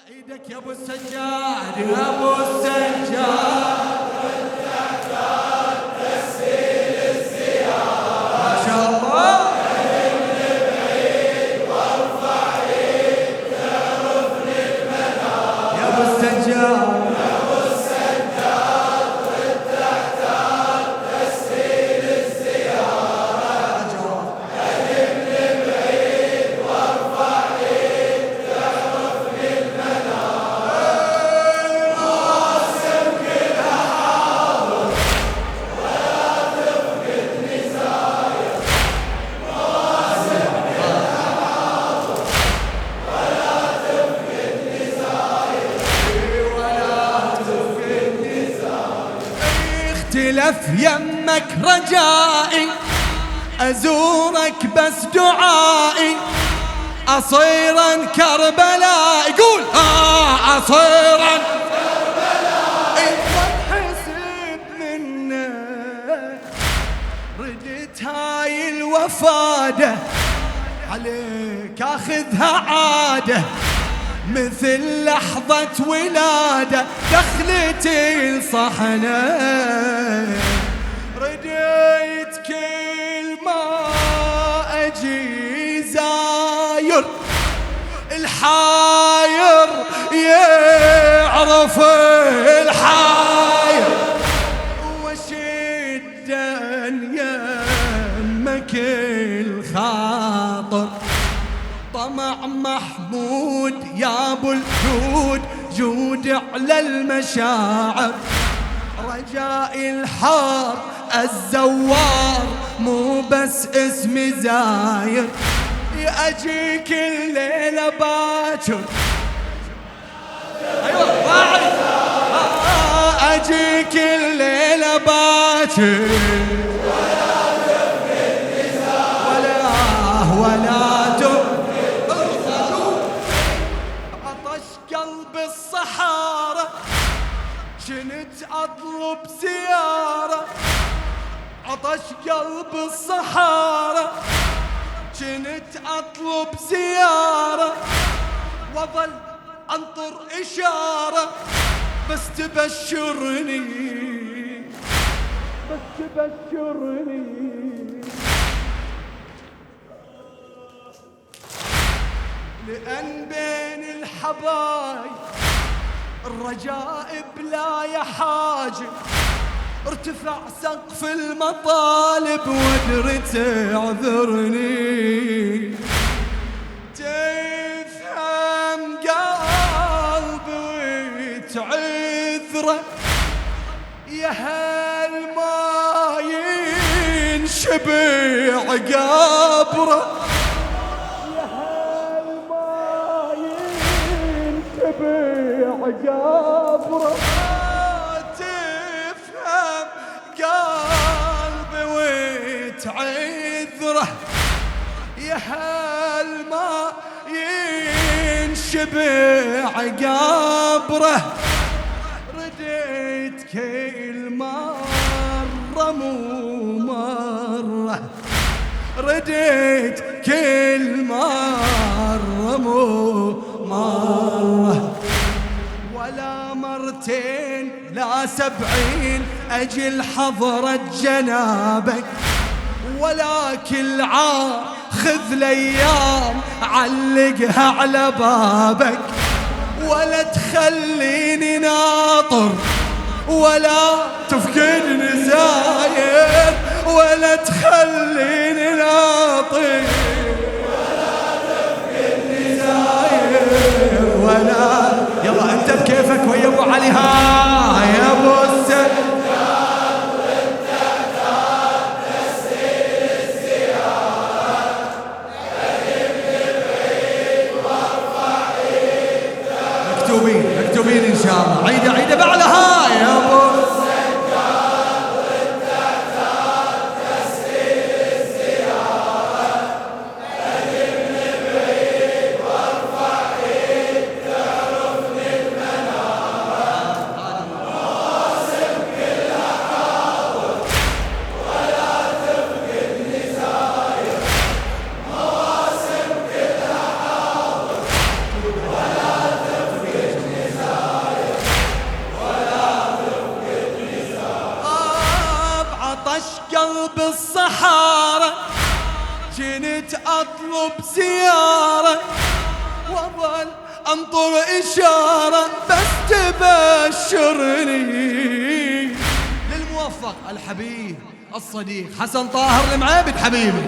ايدك يا ابو السجاد يا ابو السجاد تسهيل الزيارة ما شاء الله وارفع ايدك تعرفني المنام يا ابو السجاد اختلف يمك رجائي ازورك بس دعائي اصيرا كربلاء يقول اصيرا كربلاء حسب منك ردت هاي الوفاده عليك اخذها عاده مثل لحظة ولادة دخلتي الصحنة رديت كل ما أجي زاير الحاير يعرف الحاير وشدا يمك الخاطر طمع محمود يا ابو الجود جود على المشاعر رجاء الحار الزوار مو بس اسمي زاير اجيك الليله باكر ايوه اجيك الليله باكر ولا الصحارى جنت اطلب زيارة عطش قلب الصحارى جنت اطلب زيارة وظل انطر اشارة بس تبشرني لأن بين الحبايب الرجاء بلا يحاجب ارتفع سقف المطالب وادري تعذرني تفهم قلبي وتعذره يا هل ما ينشبع قبره عقابره تفهم قلبي وتعذره يا هل ما ينشبع قبره رديت كل مرة مو مرة رديت كل مرة مو مرة ولا مرتين لا 70 أجل حضرة جنابك ولا كل عام خذ الأيام علقها على بابك ولا تخليني ناطر ولا تفقدني زايد ولا تخليني ناطر ولا يلا انت بكيفك ويا ابو علي يا ابو السجاد والتعداد تسهيل الزيارة قدمني بعيد وارفع ايدك مكتوبين ان شاء الله عيده بعدها يا ابو السجاد والتعداد تسهيل الزيارة قدمني بعيد وارفع أطلب زيارة وأظل أنطر إشارة بس تبشرني. للموفق الحبيب الصديق حسن طاهر المعابد حبيبي.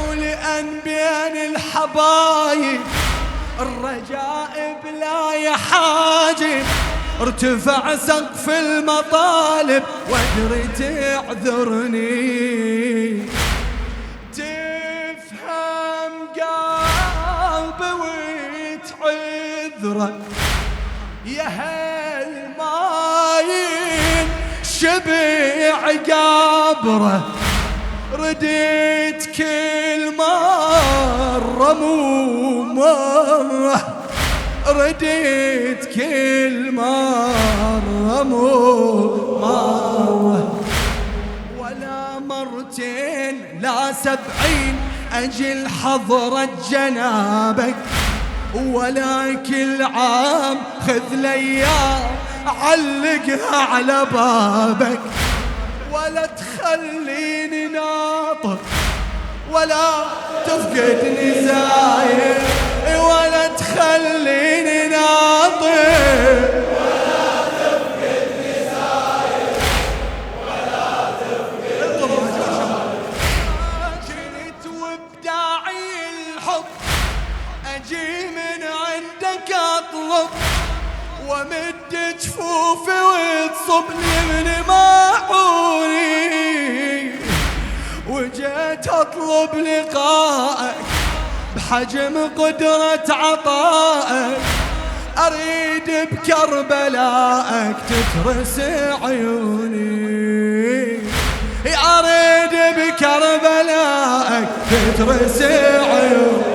ولأن بين الحبايب الرجاء بلا يحاجب، ارتفع سقف المطالب وادري تعذرني. تفهم قلبي وتعذره يا هالماين شبع قبره، رديت كل مرة مو مرة، رديت كل مرة مو مرة، ولا مرتين لا 70 أجل حضرة جنابك، ولا كل عام خذ ليام علقها على بابك، ولا تخليني ناطر ولا تفقدني زاير، ولا تخليني ناطر ولا تفقدني زاير، ولا تفقدني زاير. جريت وبداعي الحب أجي من عندك أطلب، ومد جفوفي وتصبني من معوني، وجيت أطلب لقائك بحجم قدرة عطائك، أريد بكربلائك تترس عيوني، أريد بكربلائك تترس عيوني.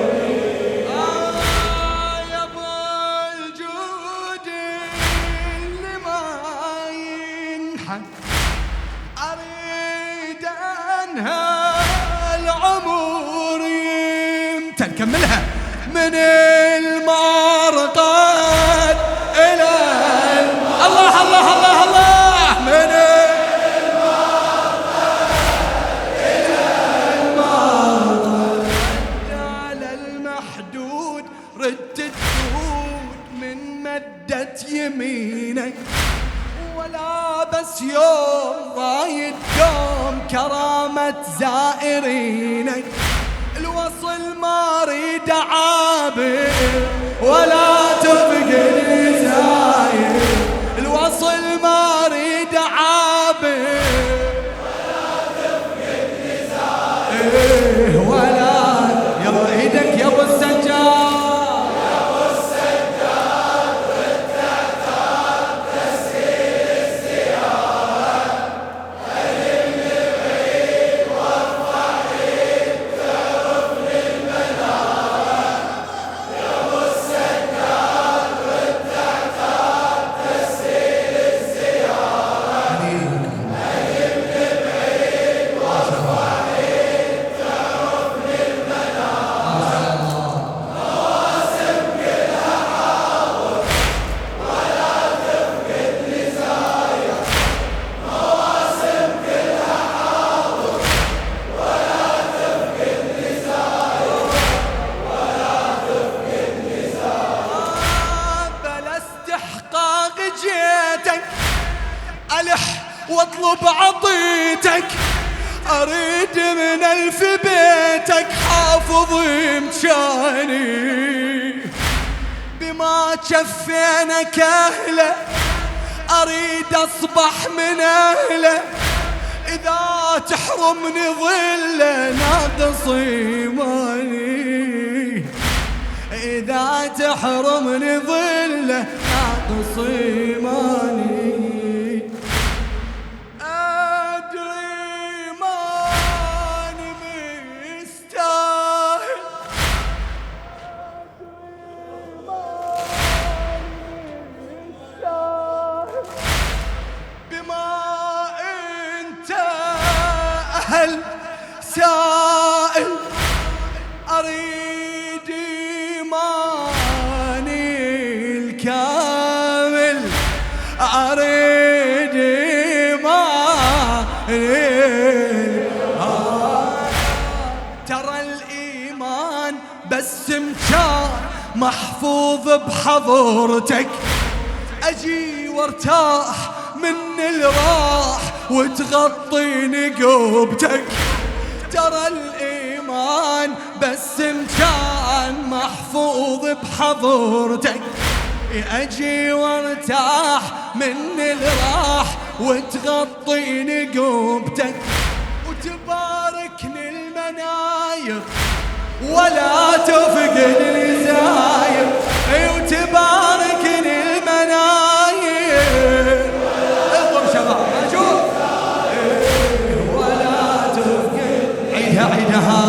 أريد أنهى العمر يمتى نكملها من المرقد إلى الله الله الله الله، من المرقد إلى المرقد، على المحدود ردت تدود من مدة يمينك، ولا بس يوم ضايد يوم كرامة زائرينك، الوصل ما ريد عابر ولا تفقدني زاير، الوصل ما ريد عابر ولا تفقدني زاير، ولا يلا ايدك يا ابو السجاد. واطلب عطيتك، اريد من الف بيتك حافظ مشاني، بما شفينك اهله اريد اصبح من اهله، اذا تحرمني ظله ناقص ايماني، اذا تحرمني ظله ناقص ايماني. سائل أريد إيماني الكامل، بس كان محفوظ بحضرتك، أجي وارتاح من الراح وتغطيني قبتك. ترى الإيمان بس كان محفوظ بحضرتك، أجي وارتاح من الراح وتغطيني قبتك، وتباركني المناير ولا تفقدني زاير، وتباركني المناير. اضرب شباب اشوف ولا تفقد، عيدها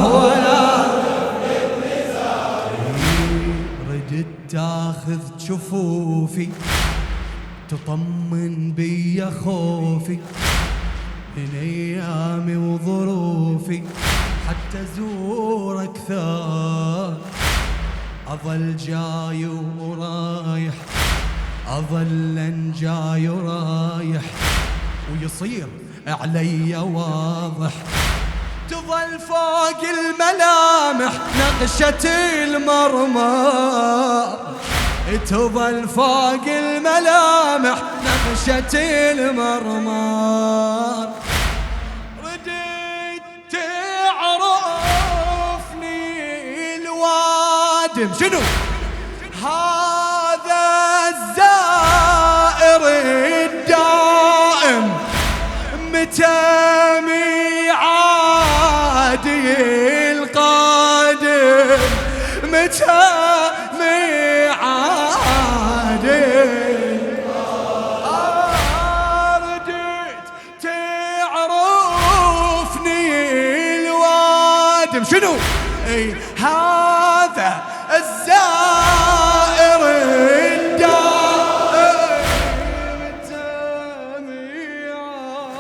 ولا تفقدني زاير. ردت تاخذ جفوفي تطمن بي خوفي من ايامي وظروفي، حتى زورك ثار أظل جاي ورايح، أظل جاي ورايح، ويصير علي واضح. تظل فوق الملامح نقشة المرمى، تظل فوق الملامح نقشة المرمى. شنو هذا الزائر الدائم، متى ميعادي القادم، متى ميعادي. رديت تعرفني الوادم، شنو هذا الزائر الدائم، متى ميعادي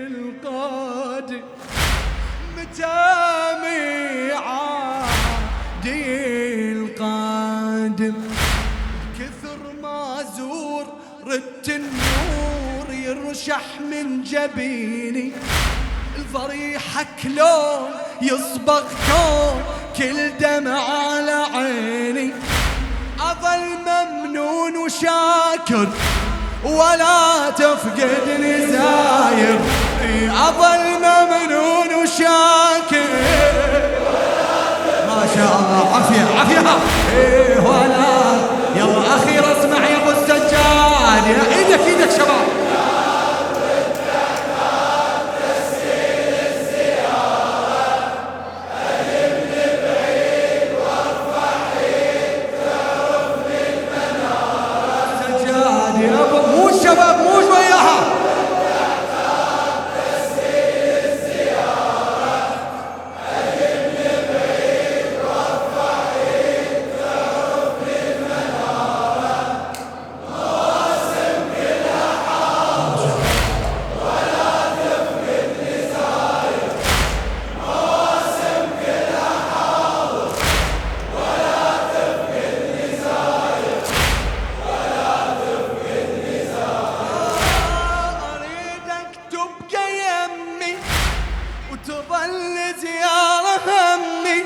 القادم، متى ميعادي القادم. كثر ما زور ردت النور يرشح من جبيني، الضريحك لون يصبغ كون كل دمع على عيني. أظل ممنون وشاكر ولا تفقدني زاير، أظل ممنون وشاكر. ما شاء الله عافية عافية ولا. يلا أخيرا اسمع يا أبو السجاد، يا إيدك إيدك شباب. شباب مو وياها. تظل زيارة همي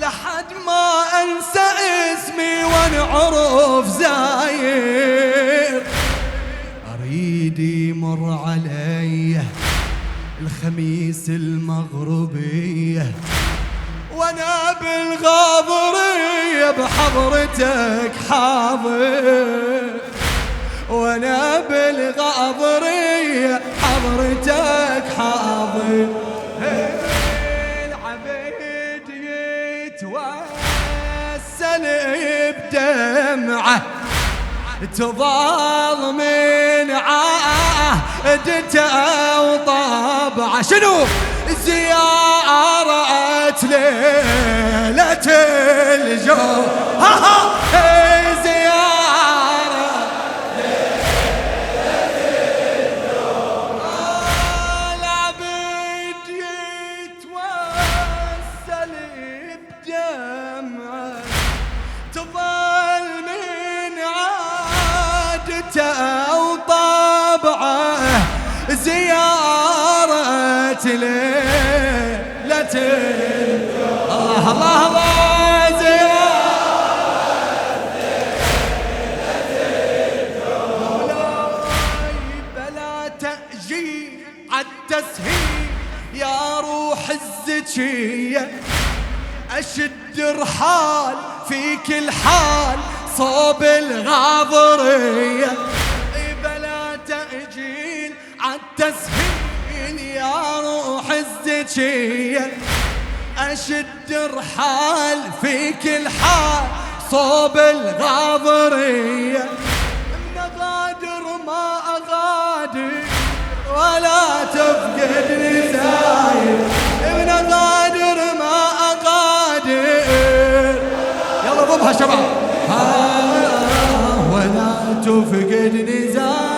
لحد ما أنسى اسمي وانعرف زاير. أريد يمر علي الخميس المغربية وانا بالغاضرية بحضرتك حاضر، وانا بالغاضرية حضرتك حاضر. العبيد يتوسل بدمعه تظل من عهدته وطبعه. شنو زيارة ليلة الجو، زيارة العبد يتوسل بدمعه تظل من عادته وطبعه. زيارة ليلة الزكية، أشد رحال في كل حال صوب الغاضرية، بلا تأجيل عالتسهيل يا روح الزكية، أشد رحال في كل حال صوب الغاضرية، من أغادر ما أغادر ولا تفقدني زايد، من أغادر ما أغادر، يلا ضبها شباب، ولا تفقدني زايد.